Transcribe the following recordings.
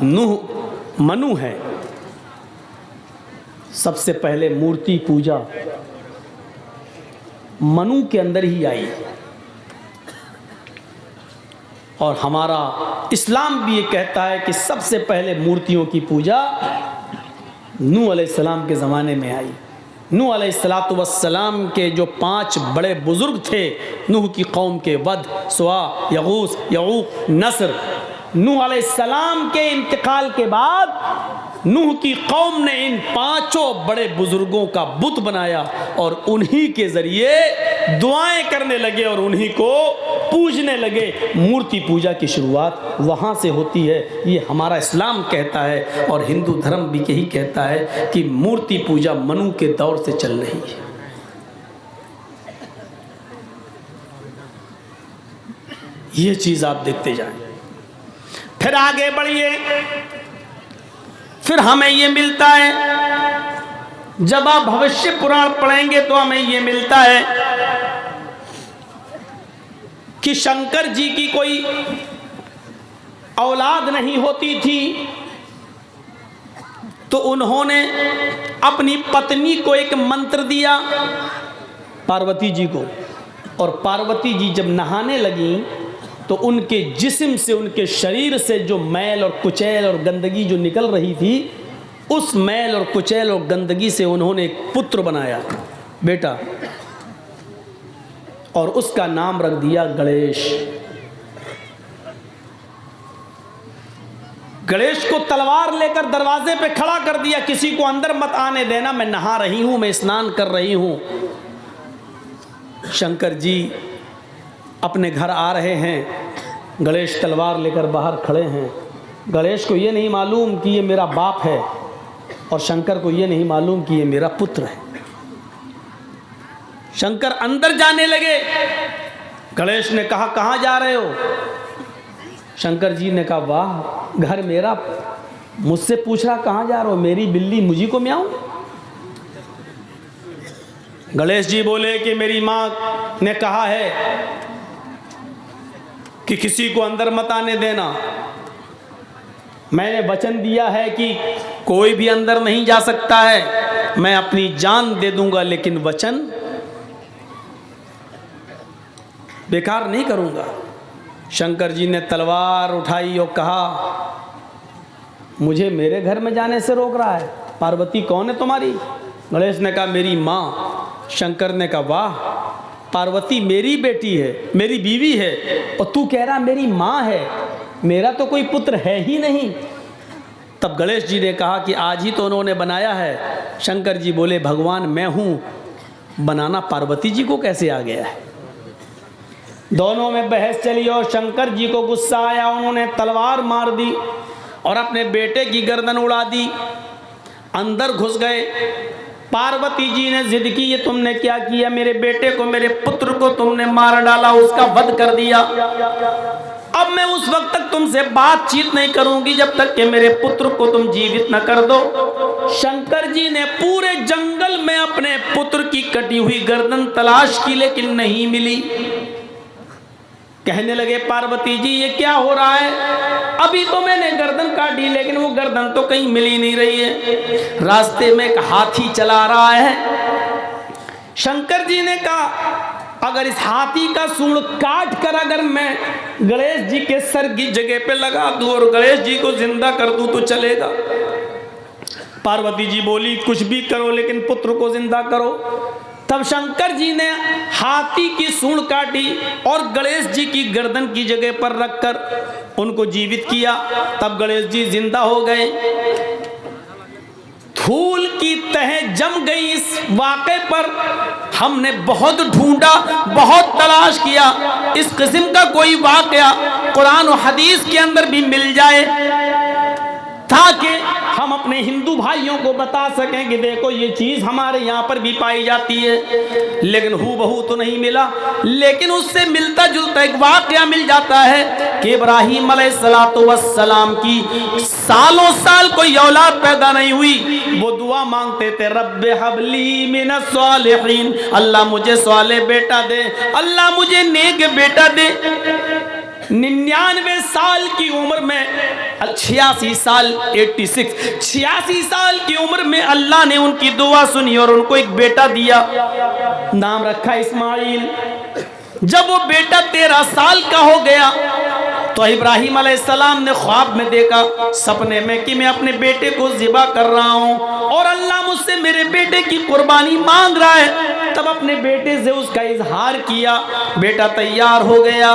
नूह मनु है। सबसे पहले मूर्ति पूजा मनु के अंदर ही आई, और हमारा इस्लाम भी ये कहता है कि सबसे पहले मूर्तियों की पूजा नूह अलैहिस्सलाम के ज़माने में आई। नूह अलैहिस्सलातु वस्सलाम के जो 5 बड़े बुज़ुर्ग थे नूह की कौम के, वद, सुआ, यगूस, यऊक, नस्र, नूह अलैहिस्सलाम के इंतकाल के बाद नूह की कौम ने इन 5 बड़े बुजुर्गों का बुत बनाया और उन्हीं के ज़रिए दुआएं करने लगे और उन्हीं को पूजने लगे। मूर्ति पूजा की शुरुआत वहाँ से होती है, ये हमारा इस्लाम कहता है और हिंदू धर्म भी यही कहता है कि मूर्ति पूजा मनु के दौर से चल रही है। ये चीज़ आप देखते जाएं। फिर आगे बढ़िए, फिर हमें ये मिलता है, जब आप भविष्य पुराण पढ़ेंगे तो हमें ये मिलता है कि शंकर जी की कोई औलाद नहीं होती थी, तो उन्होंने अपनी पत्नी को एक मंत्र दिया पार्वती जी को, और पार्वती जी जब नहाने लगी तो उनके जिस्म से, उनके शरीर से जो मैल और कुचैल और गंदगी जो निकल रही थी, उस मैल और कुचैल और गंदगी से उन्होंने एक पुत्र बनाया, बेटा, और उसका नाम रख दिया गणेश। गणेश को तलवार लेकर दरवाजे पे खड़ा कर दिया, किसी को अंदर मत आने देना, मैं नहा रही हूं, मैं स्नान कर रही हूं। शंकर जी अपने घर आ रहे हैं, गणेश तलवार लेकर बाहर खड़े हैं। गणेश को ये नहीं मालूम कि ये मेरा बाप है, और शंकर को ये नहीं मालूम कि ये मेरा पुत्र है। शंकर अंदर जाने लगे, गणेश ने कहा कहाँ जा रहे हो? शंकर जी ने कहा वाह, घर मेरा, मुझसे पूछ रहा कहाँ जा रहे हो, मेरी बिल्ली मुझी को म्याऊं? गणेश जी बोले कि मेरी माँ ने कहा है कि किसी को अंदर मत आने देना, मैंने वचन दिया है कि कोई भी अंदर नहीं जा सकता है, मैं अपनी जान दे दूंगा लेकिन वचन बेकार नहीं करूंगा। शंकर जी ने तलवार उठाई और कहा मुझे मेरे घर में जाने से रोक रहा है, पार्वती कौन है तुम्हारी? गणेश ने कहा मेरी माँ। शंकर ने कहा वाह, पार्वती मेरी बेटी है, मेरी बीवी है, और तू कह रहा मेरी माँ है, मेरा तो कोई पुत्र है ही नहीं। तब गणेश जी ने कहा कि आज ही तो उन्होंने बनाया है। शंकर जी बोले भगवान मैं हूँ, बनाना पार्वती जी को कैसे आ गया है? दोनों में बहस चली और शंकर जी को गुस्सा आया, उन्होंने तलवार मार दी और अपने बेटे की गर्दन उड़ा दी, अंदर घुस गए। पार्वती जी ने जिद की ये तुमने क्या किया, मेरे बेटे को, मेरे पुत्र को तुमने मार डाला, उसका वध कर दिया। अब मैं उस वक्त तक तुमसे बातचीत नहीं करूंगी जब तक कि मेरे पुत्र को तुम जीवित न कर दो। शंकर जी ने पूरे जंगल में अपने पुत्र की कटी हुई गर्दन तलाश की लेकिन नहीं मिली। कहने लगे पार्वती जी ये क्या हो रहा है, अभी तो मैंने गर्दन काटी लेकिन वो गर्दन तो कहीं मिल ही नहीं रही है, रास्ते में एक हाथी चला रहा है। शंकर जी ने कहा अगर इस हाथी का सूंड काट कर अगर मैं गणेश जी के सर की जगह पे लगा दूं और गणेश जी को जिंदा कर दूं तो चलेगा? पार्वती जी बोली कुछ भी करो लेकिन पुत्र को जिंदा करो। तब शंकर जी ने हाथी की सूंड काटी और गणेश जी की गर्दन की जगह पर रखकर उनको जीवित किया। तब गणेश जी जिंदा हो गए। धूल की तह जम गई इस वाक़े पर। हमने बहुत ढूंढा, बहुत तलाश किया, इस किस्म का कोई वाक़या कुरान और हदीस के अंदर भी मिल जाए ताकि हम अपने हिंदू भाइयों को बता सकें कि देखो ये चीज़ हमारे यहाँ पर भी पाई जाती है, लेकिन हूबहू तो नहीं मिला। लेकिन उससे मिलता जुलता एक वाक़या मिल जाता है कि इब्राहीम अलैहिस्सलाम की सालों साल कोई औलाद पैदा नहीं हुई। वो दुआ मांगते थे रब्बे हबली मिनस सालिहीन, अल्लाह मुझे सालेह बेटा दे, अल्लाह मुझे नेक बेटा दे। 99 साल की उम्र में 86 साल 86 साल की उम्र में अल्लाह ने उनकी दुआ सुनी और उनको एक बेटा दिया, नाम रखा इस्माइल। जब वो बेटा 13 साल का हो गया तो इब्राहिम अलैहिस्सलाम ने ख्वाब में देखा, सपने में, कि मैं अपने बेटे को ज़िबा कर रहा हूँ और अल्लाह मुझसे मेरे बेटे की कुर्बानी मांग रहा है। तब अपने बेटे से उसका इजहार किया, बेटा तैयार हो गया।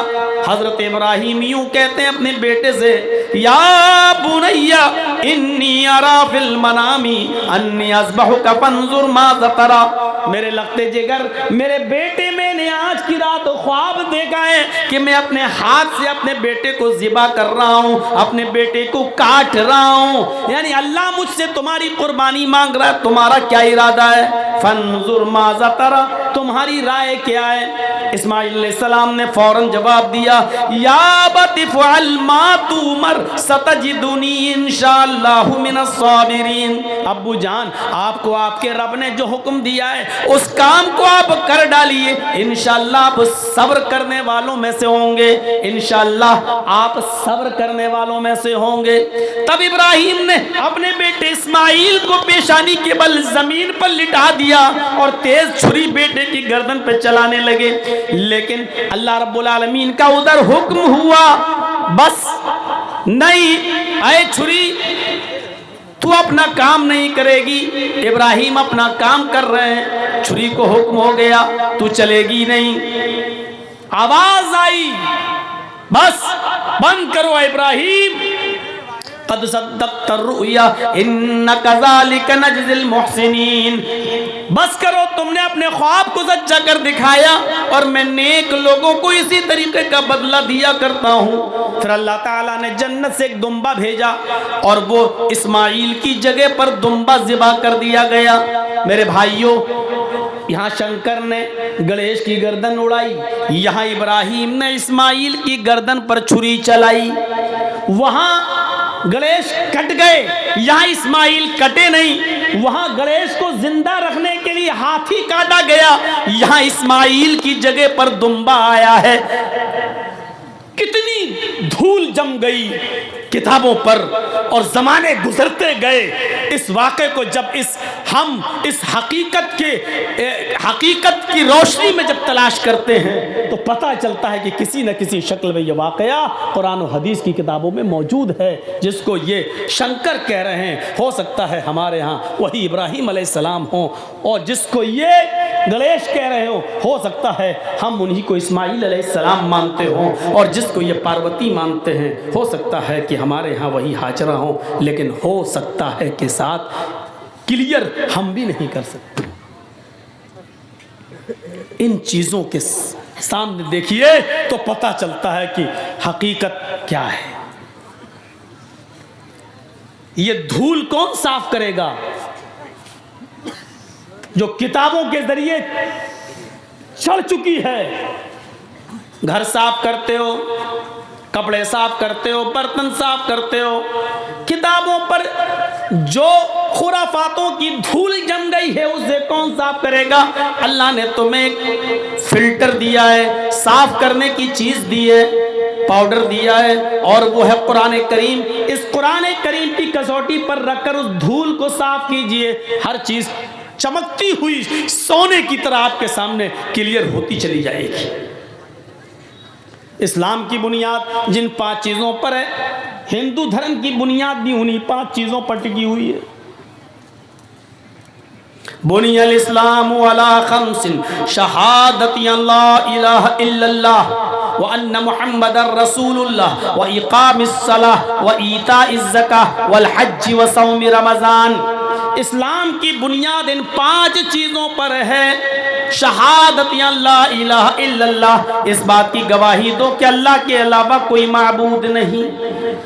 हजरत इब्राहिम यूं कहते हैं अपने बेटे से, या बुनैया इन्नी अरा फिल मनामी अन्नी अज़बहुका फंजुर माज़ा तरा। मेरे लगते जिगर, मेरे बेटे, मैंने आज की रात ख्वाब देखा है कि मैं अपने हाथ से अपने बेटे को ज़िबा कर रहा हूँ, अपने बेटे को काट रहा हूँ। यानी अल्लाह मुझसे तुम्हारी कुर्बानी मांग रहा है, तुम्हारा क्या इरादा है? फंजुर माज़ा तरा, तुम्हारी राय क्या है? इस्माइल अलैहिस्सलाम ने फौरन जवाब दिया, या अबति फ़अल मा तुमर सतजिदुनी इंशाअल्लाहु मिनस साबिरीन। अब्बू जान, आपको आपके रब ने जो हुक्म दिया है उस काम को आप कर डालिए, इंशाअल्लाह आप सब्र करने वालों में से होंगे, इंशाअल्लाह आप सब्र करने वालों में से होंगे। तब इब्राहिम ने अपने बेटे इस्माइल को पेशानी के बल जमीन पर लिटा दिया और तेज छुरी बेटे की गर्दन पे चलाने लगे। लेकिन अल्लाह रब्बुल आलमीन का उधर हुक्म हुआ, बस नहीं, आए छुरी, तू अपना काम नहीं करेगी। इब्राहिम अपना काम कर रहे हैं, छुरी को हुक्म हो गया, तू चलेगी नहीं। आवाज आई, बस बंद करो इब्राहिम, कद सद्दक़्ता रुया इन्ना कज़ालिका नजज़िल मुहसिनीन। बस करो, तुमने अपने ख्वाब को सच्चा कर दिखाया और मैं नेक लोगों को इसी तरीके का बदला दिया करता हूँ। फिर अल्लाह ताला ने जन्नत से एक दुम्बा भेजा और वो इस्माइल की जगह पर दुम्बा ज़िबा कर दिया गया। मेरे भाइयों, यहाँ शंकर ने गणेश की गर्दन उड़ाई, यहाँ इब्राहिम ने इस्माइल की गर्दन पर छुरी चलाई। वहाँ गणेश कट गए, यहाँ इस्माइल कटे नहीं। वहाँ गणेश को जिंदा रखने के लिए हाथी काटा गया, यहाँ इस्माइल की जगह पर दुम्बा आया है। कितनी धूल जम गई किताबों पर और जमाने गुजरते गए। इस वाक़े को जब हम इस हकीकत की रोशनी में जब तलाश करते हैं तो पता चलता है कि किसी न किसी शक्ल में यह वाक़या कुरान और हदीस की किताबों में मौजूद है। जिसको ये शंकर कह रहे हैं, हो सकता है हमारे यहाँ वही इब्राहिम अलैहिस्सलाम हो, और जिसको ये गणेश कह रहे हो सकता है हम उन्हीं को इस्माइल अलैहिस्सलाम मानते हो, और जिसको ये पार्वती मानते हैं हो सकता है कि हमारे यहाँ वही हाजरा हो। लेकिन हो सकता है के साथ क्लियर हम भी नहीं कर सकते। इन चीज़ों के सामने देखिए तो पता चलता है कि हकीकत क्या है। ये धूल कौन साफ करेगा? जो किताबों के जरिए चढ़ चुकी है। घर साफ करते हो, कपड़े साफ करते हो, बर्तन साफ करते हो, किताबों पर जो खुराफातों की धूल जम गई है उसे कौन साफ करेगा? अल्लाह ने तुम्हें एक फिल्टर दिया है, साफ करने की चीज दी है, पाउडर दिया है, और वो है कुरान करीम। इस कुरान करीम की कसौटी पर रखकर उस धूल को साफ कीजिए। हर चीज चमकती हुई सोने की तरह आपके सामने क्लियर होती चली जाएगी। इस्लाम की बुनियाद जिन 5 चीज़ों पर है, हिंदू धर्म की बुनियाद भी उन्हीं 5 चीज़ों पर टिकी हुई है। बुनियल इस्लाम अला खम्सिन शहादती अल्ला इलाहा इल्लल्लाह व अन्ना मुहम्मदर रसूलुल्लाह व इकामिस सलाह व ईताइज ज़काह वल हज्ज व सौम रमज़ान। इस्लाम की बुनियाद इन 5 चीज़ों पर है। शहादत अल्लाह इलाहा इल्लल्लाह, इस बात की गवाही दो कि अल्लाह के अलावा कोई माबूद नहीं।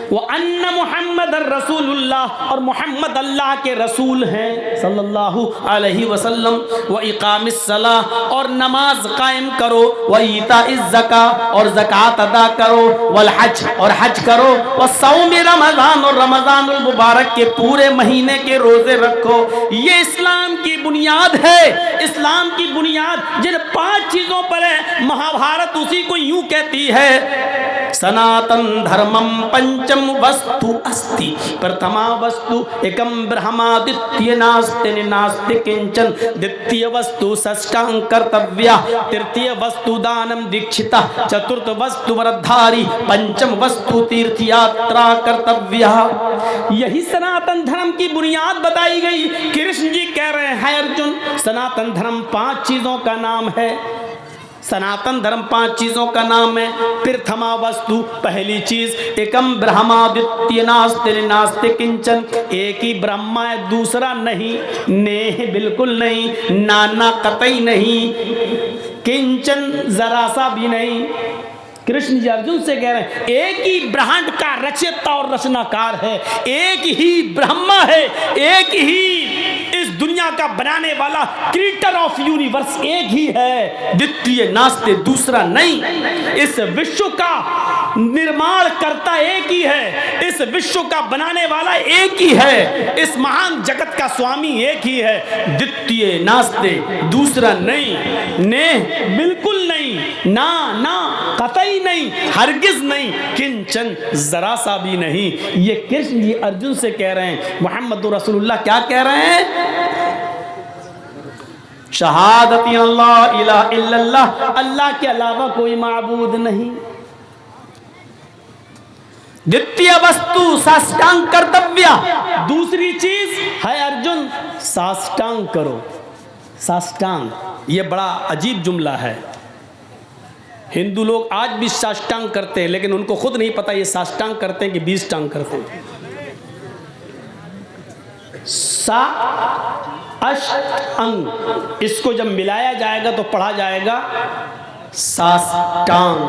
वो अन्ना मुहम्मद रसूलुल्लाह, और मोहम्मद अल्लाह के रसूल हैं सल्लल्लाहु अलैहि वसल्लम। व इकामिस सलाह, और नमाज कायम करो। व ईताइज ज़का, और ज़कात अदा करो। वल हज, और हज करो। व सौम रमज़ान, और रमज़ानुल मुबारक के पूरे महीने के रोज़े रखो। ये इस्लाम की बुनियाद है। इस्लाम की बुनियाद जिन 5 चीज़ों पर है, महाभारत उसी को यूं कहती है सनातन धर्मम पंचम वस्तु अस्ति, प्रथमा वस्तु एकम ब्रह्मादित्य नास्ति नास्ति किंचन, द्वितीय वस्तु षष्ठांग कर्तव्या, तृतीय वस्तु दानम दीक्षिता, चतुर्थ वस्तु वरधारी, पंचम वस्तु तीर्थ यात्रा कर्तव्या। यही सनातन धर्म की बुनियाद बताई गई। कृष्ण जी कह रहे हैं अर्जुन, सनातन धर्म 5 चीजों का नाम है। सनातन धर्म 5 चीजों का नाम है। प्रथमा वस्तु, पहली चीज, एकम ब्रह्मादित्य नास्ति नास्ति किंचन, एक ही ब्रह्मा है, दूसरा नहीं, नेह बिल्कुल नहीं, नाना कतई नहीं, किंचन जरा सा भी नहीं। कृष्ण जी अर्जुन से कह रहे हैं एक ही ब्रह्मांड का रचयिता और रचनाकार है, एक ही ब्रह्मा है, एक ही इस दुनिया का बनाने वाला क्रिएटर ऑफ यूनिवर्स एक ही है, द्वितीय नास्ते दूसरा नहीं। इस विश्व का निर्माण करता एक ही है, इस विश्व का बनाने वाला एक ही है, इस महान जगत का स्वामी एक ही है, द्वितीय नास्ते दूसरा नहीं, ने बिल्कुल नहीं, ना ना कतई नहीं, हरगिज नहीं, किंचन जरा सा भी नहीं। ये कृष्ण जी अर्जुन से कह रहे हैं। मोहम्मद रसूलुल्लाह क्या कह रहे हैं? शहादती अल्लाह इलाहा इल्लल्लाह, अल्लाह के अलावा कोई माबूद नहीं। द्वितीय वस्तु साष्टांग कर्तव्य, दूसरी चीज है अर्जुन साष्टांग करो। साष्टांग ये बड़ा अजीब जुमला है। हिंदू लोग आज भी साष्टांग करते हैं, लेकिन उनको खुद नहीं पता ये साष्टांग करते हैं कि 20 टांग करते हैं। सा अष्ट अंग, इसको जब मिलाया जाएगा तो पढ़ा जाएगा साष्टांग।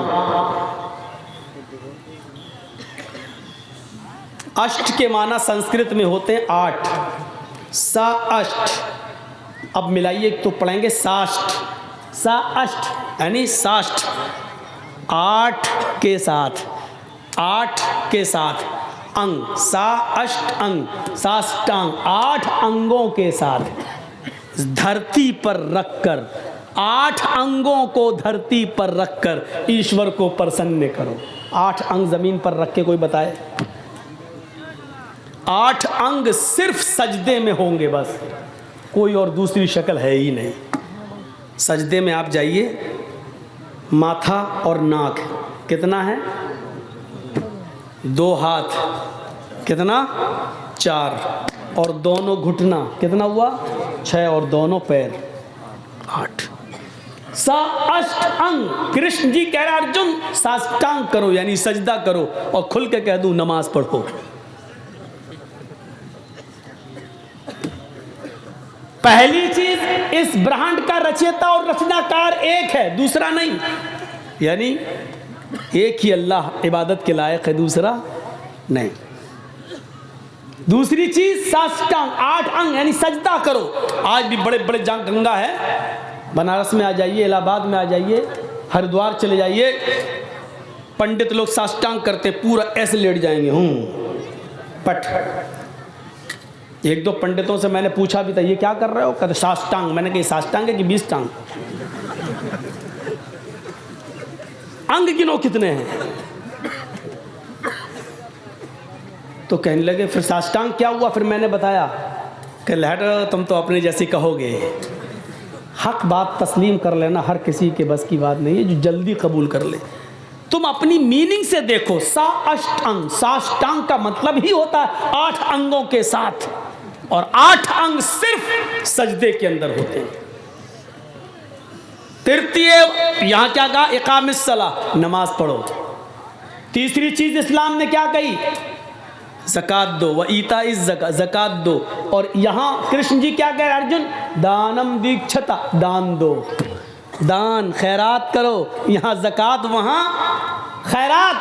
अष्ट के माना संस्कृत में होते हैं 8, सा अष्ट। अब मिलाइए तो पढ़ेंगे साष्ट, सा अष्ट यानी साष्ट, 8 के साथ, 8 के साथ अंग, सा अष्ट अंग, साष्टांग 8 अंगों के साथ धरती पर रखकर, 8 अंगों को धरती पर रखकर ईश्वर को प्रसन्न करो। 8 अंग जमीन पर रख के कोई बताए? 8 अंग सिर्फ सजदे में होंगे, बस कोई और दूसरी शक्ल है ही नहीं। सजदे में आप जाइए, माथा और नाक कितना है? 2 हाथ कितना? 4, और दोनों घुटना कितना हुआ? 6, और दोनों पैर 8। सा अष्ट अंग। कृष्ण जी कह रहे अर्जुन साष्टांग करो यानी सजदा करो, और खुल के कह दूं नमाज पढ़ो। पहली चीज, इस ब्रह्मांड का रचयिता और रचनाकार एक है, दूसरा नहीं, यानी एक ही अल्लाह इबादत के लायक है, दूसरा नहीं। दूसरी चीज साष्टांग, 8 अंग यानी सजदा करो। आज भी बड़े बड़े गंगा है, बनारस में आ जाइए, इलाहाबाद में आ जाइए, हरिद्वार चले जाइए, पंडित लोग साष्टांग करते, पूरा ऐसे लेट जाएंगे, पट। एक दो पंडितों से मैंने पूछा भी था ये क्या कर रहे हो? कहते साष्टांग। मैंने कहा साष्टांग है कि 20 टांग? अंग गिनो कितने हैं? तो कहने लगे फिर साष्टांग क्या हुआ? फिर मैंने बताया कि लहर तुम तो अपने जैसी कहोगे, हक बात तस्लीम कर लेना हर किसी के बस की बात नहीं है, जो जल्दी कबूल कर ले। तुम अपनी मीनिंग से देखो, सा अष्टांग, साष्टांग का मतलब ही होता है 8 अंगों के साथ, और 8 अंग सिर्फ सजदे के अंदर होते हैं। तृतीय यहां क्या कहा? इकामिस सलाह, नमाज पढ़ो। तीसरी चीज इस्लाम ने क्या कही? ज़कात दो, व ईता इस ज़कात दो। और यहां कृष्ण जी क्या कह रहे अर्जुन? दानम दीक्षता, दान दो, दान खैरात करो। यहां ज़कात, वहां खैरात।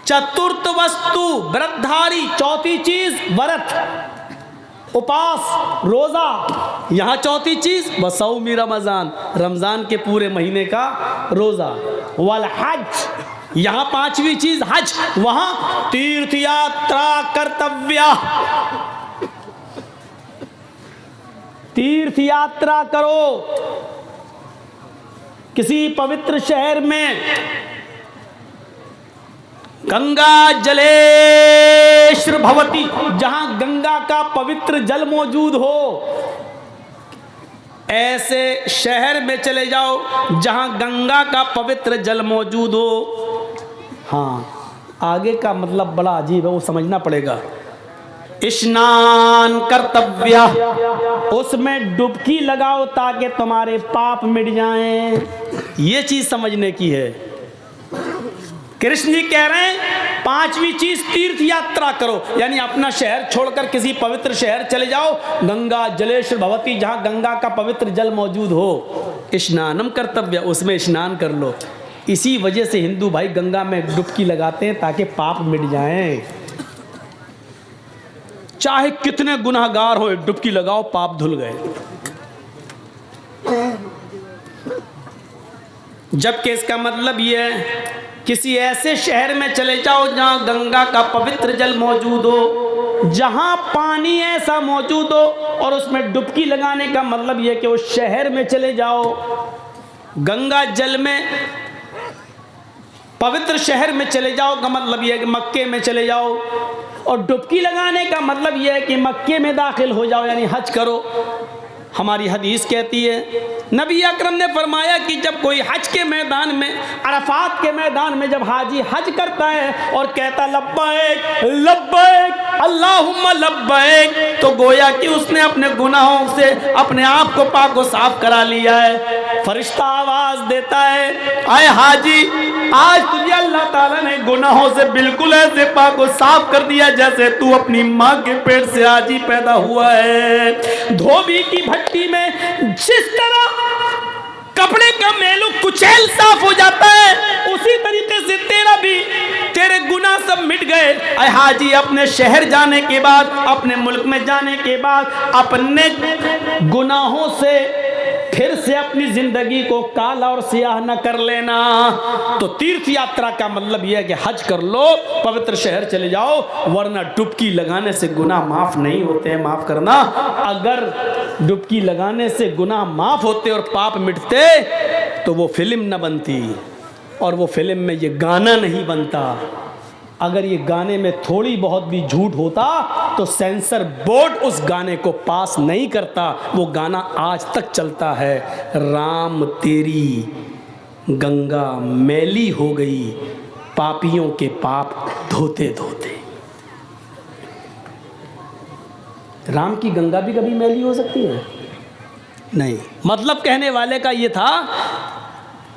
चतुर्थ वस्तु व्रतधारी, चौथी चीज व्रत, उपास, रोजा। यहां चौथी चीज वसौमी रमजान, रमजान के पूरे महीने का रोजा। वल हज, यहां 5वीं चीज हज, वहां तीर्थ यात्रा कर्तव्य, तीर्थ यात्रा करो। किसी पवित्र शहर में गंगा जलेश्वर भवती, जहां गंगा का पवित्र जल मौजूद हो, ऐसे शहर में चले जाओ जहां गंगा का पवित्र जल मौजूद हो। हाँ, आगे का मतलब बड़ा अजीब है, वो समझना पड़ेगा। स्नान कर्तव्य, उसमें डुबकी लगाओ ताकि तुम्हारे पाप मिट जाएं। ये चीज समझने की है। कृष्ण जी कह रहे हैं पांचवी चीज तीर्थ यात्रा करो, यानी अपना शहर छोड़कर किसी पवित्र शहर चले जाओ। गंगा जलेश्वर भवती, जहां गंगा का पवित्र जल मौजूद हो। स्नानम कर्तव्य, उसमें स्नान कर लो। इसी वजह से हिंदू भाई गंगा में डुबकी लगाते हैं ताकि पाप मिट जाएं। चाहे कितने गुनाहगार हो, एक डुबकी लगाओ, पाप धुल गए। जबकि इसका मतलब यह है किसी ऐसे शहर में चले जाओ जहां गंगा का पवित्र जल मौजूद हो, जहां पानी ऐसा मौजूद हो, और उसमें डुबकी लगाने का मतलब यह कि उस शहर में चले जाओ, गंगा जल में पवित्र शहर में चले जाओ का मतलब यह है कि मक्के में चले जाओ, और डुबकी लगाने का मतलब यह है कि मक्के में दाखिल हो जाओ, यानी हज करो। हमारी हदीस कहती है, नबी अकरम ने फरमाया कि जब कोई हज के मैदान में, अरफात के मैदान में जब हाजी हज करता है और कहता लब्बैक लब्बैक अल्लाहुम्मा लब्बैक, तो गोया कि उसने अपने गुनाहों से अपने आप को पाक व साफ करा लिया है। फरिश्ता आवाज देता है, आए हाजी, आज तुझे अल्लाह ताला ने गुनाहों से बिल्कुल ऐसे पाक व साफ कर दिया जैसे तू अपनी माँ के पेट से आज ही पैदा हुआ है। धोबी की भट्टी में जिस तरह कपड़े का मैलू कुचैल साफ हो जाता है, उसी तरीके से तेरा भी, तेरे गुनाह सब मिट गए। अय हाजी, अपने शहर जाने के बाद, अपने मुल्क में जाने के बाद, अपने गुनाहों से फिर से अपनी जिंदगी को काला और सियाह न कर लेना। तो तीर्थ यात्रा का मतलब यह है कि हज कर लो, पवित्र शहर चले जाओ, वरना डुबकी लगाने से गुनाह माफ नहीं होते हैं। माफ करना, अगर डुबकी लगाने से गुनाह माफ होते और पाप मिटते तो वो फिल्म न बनती, और वो फिल्म में ये गाना नहीं बनता। अगर ये गाने में थोड़ी बहुत भी झूठ होता तो सेंसर बोर्ड उस गाने को पास नहीं करता। वो गाना आज तक चलता है, राम तेरी गंगा मैली हो गई, पापियों के पाप धोते धोते। राम की गंगा भी कभी मैली हो सकती है? नहीं। मतलब कहने वाले का ये था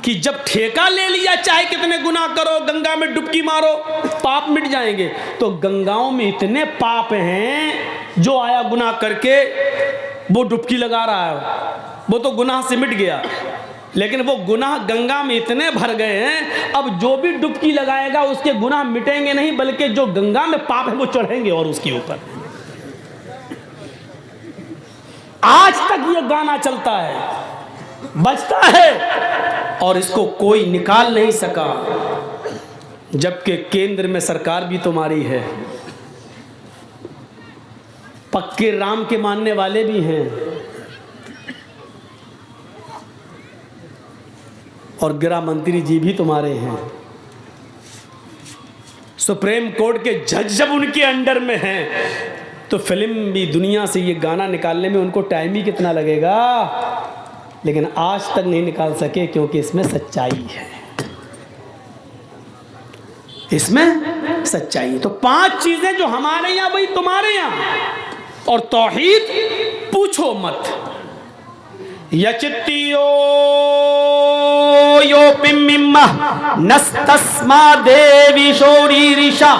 कि जब ठेका ले लिया, चाहे कितने गुनाह करो, गंगा में डुबकी मारो, पाप मिट जाएंगे। तो गंगाओं में इतने पाप हैं, जो आया गुनाह करके वो डुबकी लगा रहा है, वो तो गुनाह से मिट गया, लेकिन वो गुनाह गंगा में इतने भर गए हैं, अब जो भी डुबकी लगाएगा उसके गुनाह मिटेंगे नहीं, बल्कि जो गंगा में पाप है वो चढ़ेंगे और उसके ऊपर। आज तक ये गाना चलता है, बजता है, और इसको कोई निकाल नहीं सका। जबकि केंद्र में सरकार भी तुम्हारी है, पक्के राम के मानने वाले भी हैं, और गृह मंत्री जी भी तुम्हारे हैं। सुप्रीम कोर्ट के जज जब उनके अंडर में हैं, तो फिल्म भी दुनिया से ये गाना निकालने में उनको टाइम ही कितना लगेगा, लेकिन आज तक नहीं निकाल सके, क्योंकि इसमें सच्चाई है, इसमें सच्चाई है। तो 5 चीजें जो हमारे यहाँ वही तुम्हारे यहाँ, और तौहीद पूछो मत। यचित्तियो यो पिम्मिम्मा नस्तस्मा देवी शोरी ऋषा।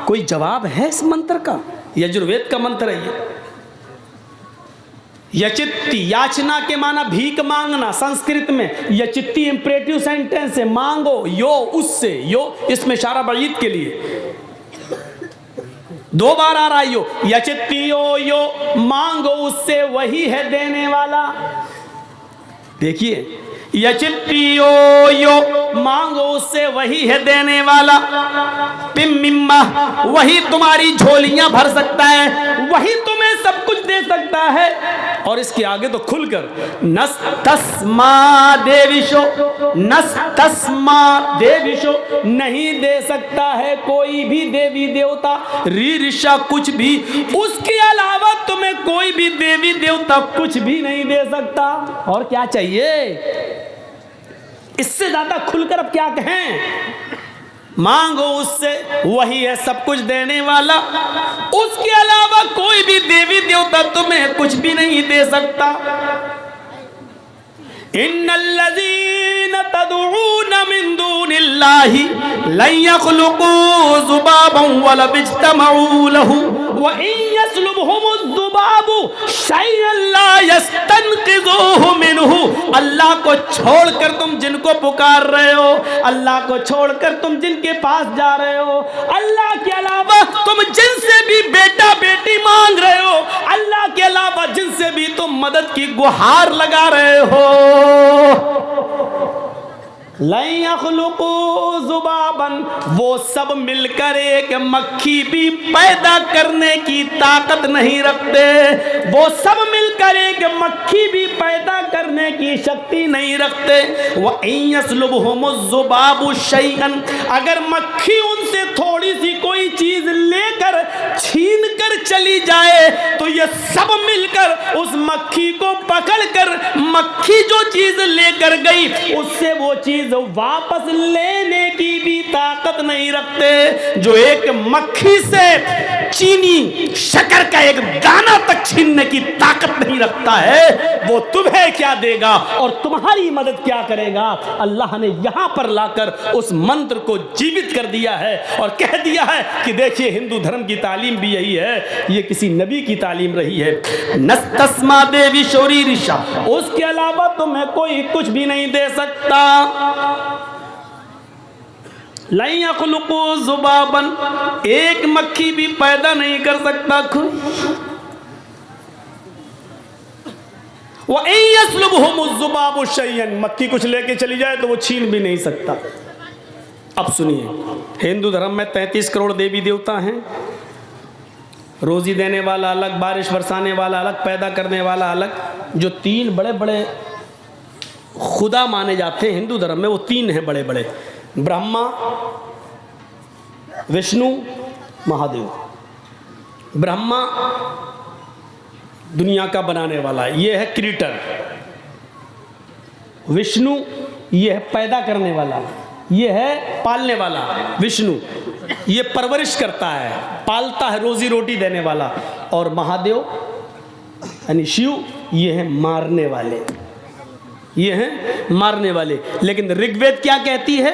कोई जवाब है इस मंत्र का? यजुर्वेद का मंत्र है ये। यचित्ति, याचना के माना भीख मांगना, संस्कृत में यचित्ति इंपरेटिव सेंटेंस है, मांगो, यो उससे, यो इसमें इशारा बईद के लिए 2 बार आ रहा है यो। यचित्ति यो मांगो उससे, वही है देने वाला। देखिए, यचित्तियो यो मांगो उससे, वही है देने वाला। पिम्मिम्मा, वही तुम्हारी झोलियां भर सकता है, वही तुम्हें सब कुछ दे सकता है। और इसके आगे तो खुलकर नस्तस्मा देविशो, नस्तस्मा देविशो, नहीं दे सकता है कोई भी देवी देवता, रीरिषा कुछ भी, उसके अलावा तुम्हें कोई भी देवी देवता कुछ भी नहीं दे सकता। और क्या चाहिए, इससे ज्यादा खुलकर अब क्या कहें। मांगो उससे, वही है सब कुछ देने वाला, उसके अलावा कोई भी देवी देवता तुम्हें कुछ भी नहीं दे सकता। इन्नल्लज़ीना तदऊना मिन दूनिल्लाहि लन यख़्लुक़ू ज़ुबाबन वलव इज्तमऊ लहू व इन यस्लुबहुमुज़्ज़ुबाबु शयअन ला यस्तनक़िज़ूहु मिनहु। अल्लाह को छोड़कर तुम जिनको पुकार रहे हो, अल्लाह को छोड़कर तुम जिनके पास जा रहे हो, अल्लाह के अलावा तुम जिनसे भी बेटा बेटी मांग रहे हो, अल्लाह के अलावा जिनसे भी तुम मदद की गुहार लगा रहे हो, लन यख़्लुक़ू ज़ुबाबन, वो सब मिलकर एक मक्खी भी पैदा करने की ताकत नहीं रखते, वो सब मिलकर एक मक्खी भी पैदा करने की शक्ति नहीं रखते। व इन यस्लुबहुमुज़्ज़ुबाबु शैअन, अगर मक्खी उनसे थोड़ी सी कोई चीज लेकर छीन कर चली जाए तो ये सब मिलकर उस मक्खी को पकड़कर, मक्खी जो चीज लेकर गई उससे वो चीज वापस लेने की भी ताकत नहीं रखते। जो एक मक्खी से चीनी शक्कर का एक दाना तक छीनने की ताकत नहीं रखता है, वो तुम्हें क्या देगा और तुम्हारी मदद क्या करेगा। अल्लाह ने यहां पर लाकर उस मंत्र को जीवित कर दिया है और कह दिया है कि देखिए हिंदू धर्म की तालीम भी यही है, ये किसी नबी की तालीम रही है। नस्तस्मा देवी शोरी ऋषा, उसके अलावा तुम्हें कोई कुछ भी नहीं दे सकता। लन यख़्लुक़ू ज़ुबाबन, एक मक्खी भी पैदा नहीं कर सकता खुद। व इन यस्लुबहुमुज़्ज़ुबाबु शैअन, मक्खी कुछ लेके चली जाए तो वो छीन भी नहीं सकता। अब सुनिए, हिंदू धर्म में 33 करोड़ देवी देवता हैं। रोजी देने वाला अलग, बारिश बरसाने वाला अलग, पैदा करने वाला अलग। जो 3 बड़े बड़े खुदा माने जाते हैं हिंदू धर्म में, वो 3 हैं बड़े बड़े, ब्रह्मा, विष्णु, महादेव। ब्रह्मा दुनिया का बनाने वाला, ये है क्रिएटर। विष्णु ये है पैदा करने वाला, ये है पालने वाला। विष्णु ये परवरिश करता है, पालता है, रोजी रोटी देने वाला। और महादेव यानी शिव ये है मारने वाले, ये हैं मारने वाले। लेकिन ऋग्वेद क्या कहती है,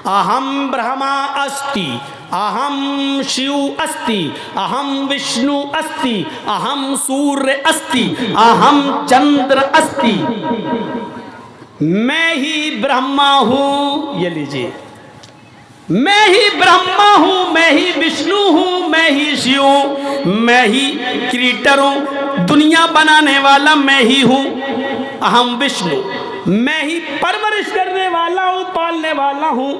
अहम ब्रह्मा अस्ति, अहम शिव अस्ति, अहम विष्णु अस्ति, अहम सूर्य अस्ति, अहम चंद्र अस्ति। मैं ही ब्रह्मा हूं, ये लीजिए, मैं ही ब्रह्मा हूं, मैं ही विष्णु हूं, मैं ही शिव हूं, मैं ही क्रिएटर हूं, दुनिया बनाने वाला मैं ही हूं। अहम विष्णु, मैं ही परवरिश करने वाला हूं, पालने वाला हूं।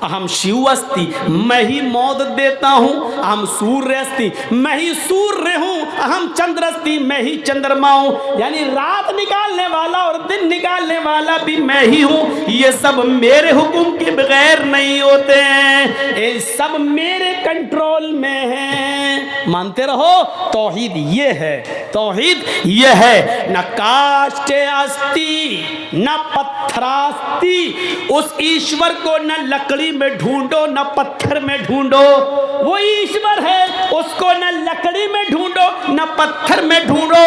अहम शिव अस्ति, मैं ही मौत देता हूं। अहम सूर्य अस्ति, मैं ही सूर्य हूं। अहम चंद्र अस्ति, मैं ही चंद्रमा हूं। यानी रात निकालने वाला और दिन निकालने वाला भी मैं ही हूं। ये सब मेरे हुक्म के बगैर नहीं होते हैं, ये सब मेरे कंट्रोल में है। मानते रहो, तौहीद ये है, तौहीद ये है। न काष्ठे अस्ति न पत्थरास्ति, उस ईश्वर को न लकड़ी में ढूंढो न पत्थर में ढूंढो, वो ईश्वर है, उसको न लकड़ी में ढूंढो न पत्थर में ढूंढो।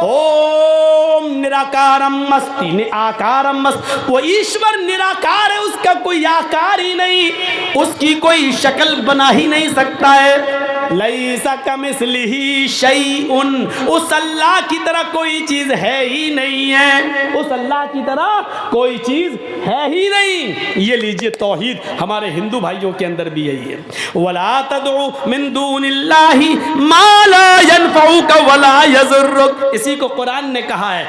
ओम निराकारम अस्ति निराकारम अस्ति, वो ईश्वर निराकार है, उसका कोई आकार ही नहीं, उसकी कोई शक्ल बना ही नहीं सकता है। लैसा कमिस्लिही शैउन, उस अल्लाह की तरह कोई चीज है ही नहीं है, उस अल्लाह की तरह कोई चीज है ही नहीं। ये लीजिए तौहीद हमारे हिंदू भाइयों के अंदर भी यही है। वला तदउ मिन दूनिल्लाहि मा ला यनफउक वला यज़ुरुक, इसी को कुरान ने कहा है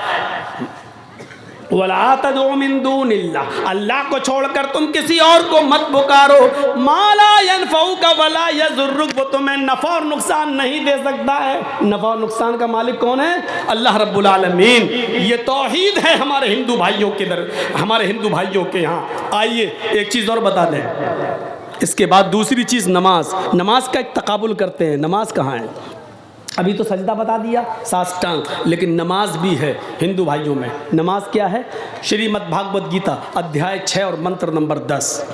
वला तदउ मिन दूनिल्लाह, अल्लाह को छोड़कर तुम किसी और को मत पुकारो। माला यनफउका वला यज़ुर्रुक, वो तुम्हें नफ़ा और नुकसान नहीं दे सकता है। नफ़ा और नुकसान का मालिक कौन है? अल्लाह रब्बुल आलमीन। ये तौहीद है हमारे हिंदू भाइयों के हमारे हिंदू भाइयों के यहाँ। आइए एक चीज़ और बता दें, इसके बाद दूसरी चीज़ नमाज। नमाज का एक तकाबुल करते हैं। नमाज कहाँ है? अभी तो सजदा बता दिया, साष्टांग, लेकिन नमाज भी है हिंदू भाइयों में। नमाज क्या है? श्रीमद् भागवत गीता अध्याय 6 और मंत्र नंबर 10।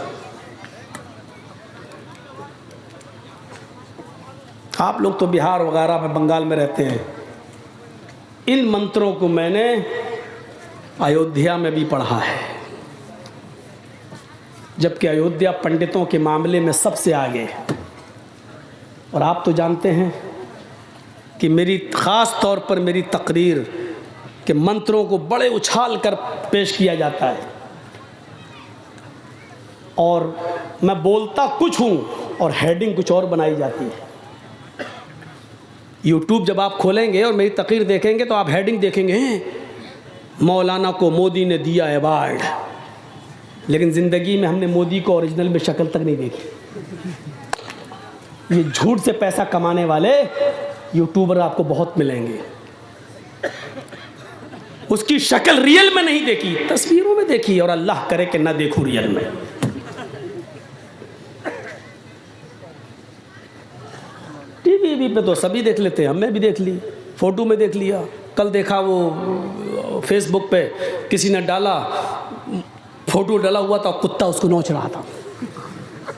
आप लोग तो बिहार वगैरह में, बंगाल में रहते हैं। इन मंत्रों को मैंने अयोध्या में भी पढ़ा है, जबकि अयोध्या पंडितों के मामले में सबसे आगे है। और आप तो जानते हैं कि मेरी ख़ास तौर पर मेरी तकरीर के मंत्रों को बड़े उछाल कर पेश किया जाता है, और मैं बोलता कुछ हूँ और हेडिंग कुछ और बनाई जाती है। यूट्यूब जब आप खोलेंगे और मेरी तकरीर देखेंगे तो आप हेडिंग देखेंगे, मौलाना को मोदी ने दिया अवार्ड, लेकिन ज़िंदगी में हमने मोदी को ओरिजिनल में शक्ल तक नहीं देखी। ये झूठ से पैसा कमाने वाले यूट्यूबर आपको बहुत मिलेंगे। उसकी शक्ल रियल में नहीं देखी, तस्वीरों में देखी, और अल्लाह करे कि ना देखूं रियल में। टीवी पे तो सभी देख लेते हैं, हमने भी देख ली, फोटो में देख लिया। कल देखा वो फेसबुक पे किसी ने डाला, फोटो डाला हुआ था, कुत्ता उसको नोच रहा था,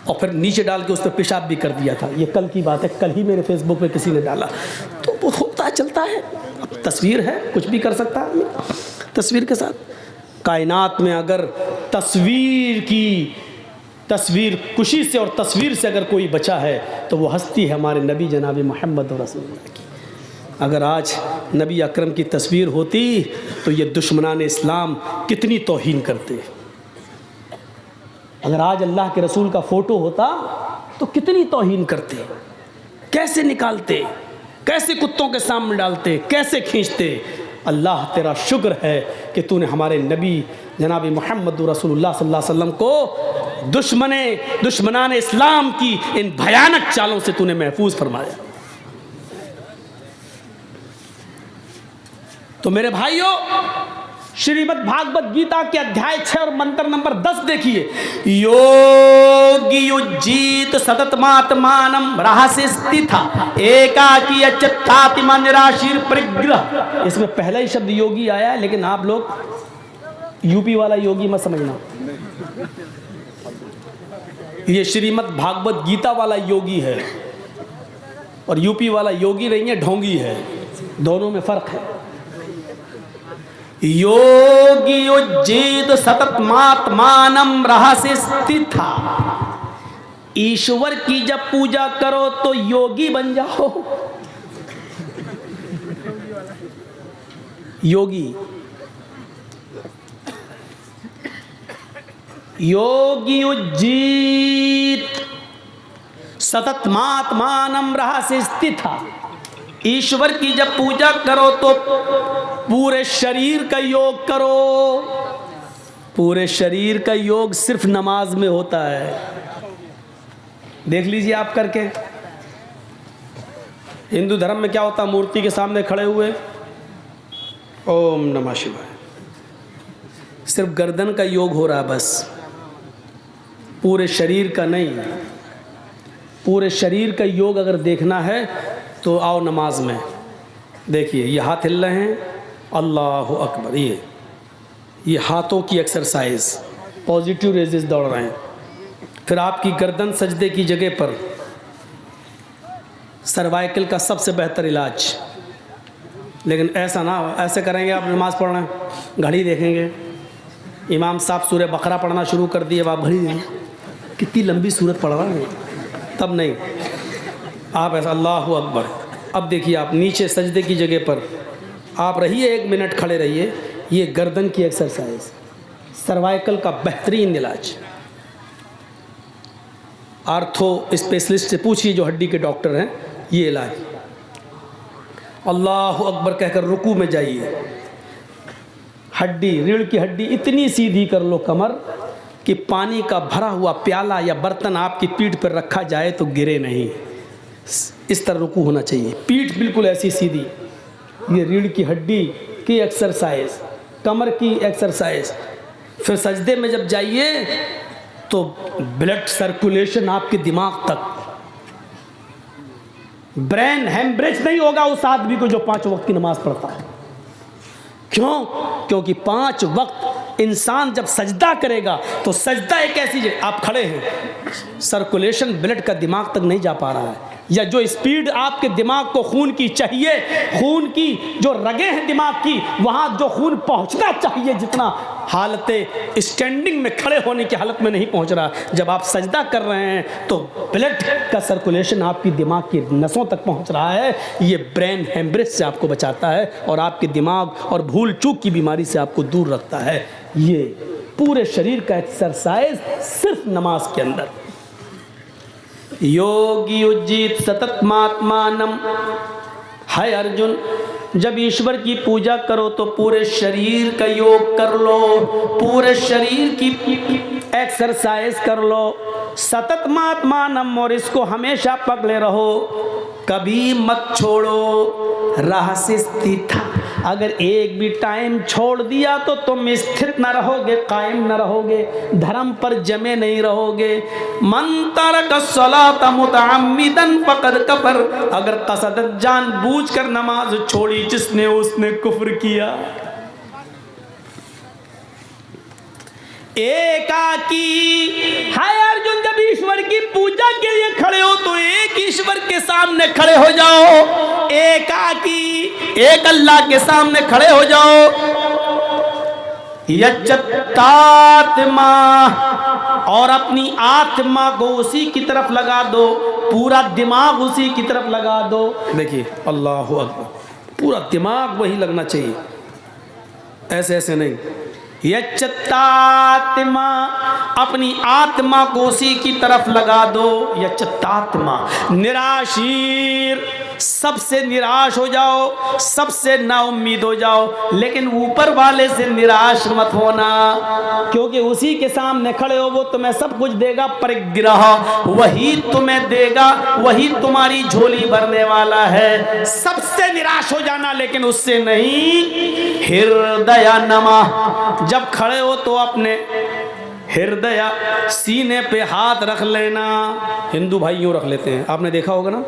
और फिर नीचे डाल के उस पर पेशाब भी कर दिया था। ये कल की बात है, कल ही मेरे फेसबुक पे किसी ने डाला। तो वो होता चलता है, अब तस्वीर है, कुछ भी कर सकता है आदमी तस्वीर के साथ। कायनात में अगर तस्वीर कुशी से और तस्वीर से अगर कोई बचा है तो वो हस्ती है हमारे नबी जनाब मोहम्मद रसूलुल्लाह की। अगर आज नबी अकरम की तस्वीर होती तो ये दुश्मनान इस्लाम कितनी तौहीन करते। अगर आज अल्लाह के रसूल का फ़ोटो होता तो कितनी तौहीन करते, कैसे निकालते, कैसे कुत्तों के सामने डालते, कैसे खींचते। अल्लाह तेरा शुक्र है कि तूने हमारे नबी जनाब मोहम्मद रसूलुल्लाह सल्लल्लाहु अलैहि वसल्लम को दुश्मनान इस्लाम की इन भयानक चालों से तूने महफूज फरमाया। तो मेरे भाइयों, श्रीमद् भागवत गीता के अध्याय 6 और मंत्र नंबर 10 देखिए। योगी युज्जीत सततमात्मानम रहस्य स्थिता एकाकी अच्युताति मंजराशीर परिग्रह। इसमें पहला ही शब्द योगी आया है, लेकिन आप लोग यूपी वाला योगी मत समझना। ये श्रीमद् भागवत गीता वाला योगी है, और यूपी वाला योगी नहीं है, ढोंगी है। दोनों में फर्क है। योगी उज्जीत सततमात्मानम रहस्य स्थिता। ईश्वर की जब पूजा करो तो योगी बन जाओ। योगी उज्जीत सततमात्मानम रहस्य स्थिता। ईश्वर की जब पूजा करो तो पूरे शरीर का योग करो। पूरे शरीर का योग सिर्फ नमाज में होता है। देख लीजिए आप करके। हिंदू धर्म में क्या होता है? मूर्ति के सामने खड़े हुए ओम नमः शिवाय, सिर्फ गर्दन का योग हो रहा है बस, पूरे शरीर का नहीं। पूरे शरीर का योग अगर देखना है तो आओ नमाज में। देखिए ये हाथ हिल रहे हैं, अल्लाह अकबर, ये हाथों की एक्सरसाइज, पॉजिटिव रेजेस दौड़ रहे हैं। फिर आपकी गर्दन सजदे की जगह पर, सर्वाइकल का सबसे बेहतर इलाज। लेकिन ऐसा ना, ऐसे करेंगे आप नमाज पढ़ रहे हैं, घड़ी देखेंगे, इमाम साहब सूरह बकरा पढ़ना शुरू कर दिए, आप घड़ी देखें कितनी लंबी सूरत पढ़ रहा है, तब नहीं। आप ऐसा अल्लाह अकबर। अब देखिए आप नीचे सजदे की जगह पर आप रहिए, 1 मिनट खड़े रहिए। ये गर्दन की एक्सरसाइज, सर्वाइकल का बेहतरीन इलाज। आर्थो स्पेशलिस्ट से पूछिए जो हड्डी के डॉक्टर हैं, ये इलाज। अल्लाह अकबर कहकर रुकू में जाइए, हड्डी, रीढ़ की हड्डी इतनी सीधी कर लो कमर कि पानी का भरा हुआ प्याला या बर्तन आपकी पीठ पर रखा जाए तो गिरे नहीं। इस तरह रुकू होना चाहिए, पीठ बिल्कुल ऐसी सीधी। ये रीढ़ की हड्डी की एक्सरसाइज, कमर की एक्सरसाइज। फिर सजदे में जब जाइए तो ब्लड सर्कुलेशन आपके दिमाग तक, ब्रेन हेमरेज नहीं होगा उस आदमी को जो 5 वक्त की नमाज पढ़ता है। क्यों? क्योंकि 5 वक्त इंसान जब सजदा करेगा तो सजदा एक ऐसी जगह, आप खड़े हैं, सर्कुलेशन ब्लड का दिमाग तक नहीं जा पा रहा है, या जो स्पीड आपके दिमाग को खून की चाहिए, खून की जो रगें हैं दिमाग की, वहाँ जो खून पहुँचना चाहिए जितना, हालत स्टैंडिंग में खड़े होने की हालत में नहीं पहुँच रहा। जब आप सजदा कर रहे हैं तो ब्लड का सर्कुलेशन आपकी दिमाग की नसों तक पहुँच रहा है। ये ब्रेन हेमरेज से आपको बचाता है और आपके दिमाग और भूल चूक की बीमारी से आपको दूर रखता है। ये पूरे शरीर का एक्सरसाइज सिर्फ नमाज के अंदर। योगी उज्जीत सततमात्मानम है अर्जुन, जब ईश्वर की पूजा करो तो पूरे शरीर का योग कर लो, पूरे शरीर की एक्सरसाइज कर लो। सततमात्मानम, और इसको हमेशा पकड़े रहो, कभी मत छोड़ो। राह से स्थित, अगर एक भी टाइम छोड़ दिया तो तुम स्थित न रहोगे, कायम न रहोगे, धर्म पर जमे नहीं रहोगे। मन तरक सलात मुतअम्मिदन फक़द कफ़र, अगर कसदत जानबूझकर नमाज छोड़ी जिसने, उसने कुफ्र किया। एकाकी है अर्जुन, जब ईश्वर की पूजा के लिए खड़े हो तो एक ईश्वर के सामने खड़े हो जाओ, एकाकी एक अल्लाह के सामने खड़े हो जाओ। यच्चत्तात्मा, और अपनी आत्मा को उसी की तरफ लगा दो, पूरा दिमाग उसी की तरफ लगा दो। देखिए अल्लाह अकबर, पूरा दिमाग वही लगना चाहिए, ऐसे ऐसे नहीं। यच्चत्तात्मा, अपनी आत्मा को उसी की तरफ लगा दो। यच्चत्तात्मा, निराशीर, सबसे निराश हो जाओ, सबसे नाउम्मीद हो जाओ, लेकिन ऊपर वाले से निराश मत होना, क्योंकि उसी के सामने खड़े हो, वो तुम्हें सब कुछ देगा, परिग्रह वही तुम्हें देगा, वही तुम्हारी झोली भरने वाला है। सबसे निराश हो जाना, लेकिन उससे नहीं। हृदय नमा, जब खड़े हो तो अपने हृदय सीने पे हाथ रख लेना। हिंदू भाई यूँ रख लेते हैं, आपने देखा होगा ना,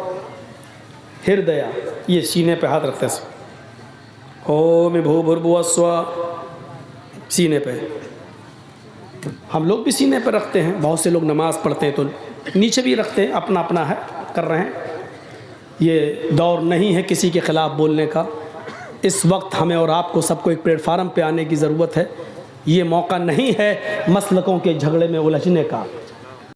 हृदय ये सीने पे हाथ रखते हैं। ओम भूर्भुवः स्वः, सीने पे, हम लोग भी सीने पे रखते हैं। बहुत से लोग नमाज पढ़ते हैं तो नीचे भी रखते हैं, अपना अपना है, कर रहे हैं। ये दौर नहीं है किसी के ख़िलाफ़ बोलने का। इस वक्त हमें और आपको सबको एक प्लेटफार्म पे आने की ज़रूरत है। ये मौका नहीं है मसलकों के झगड़े में उलझने का।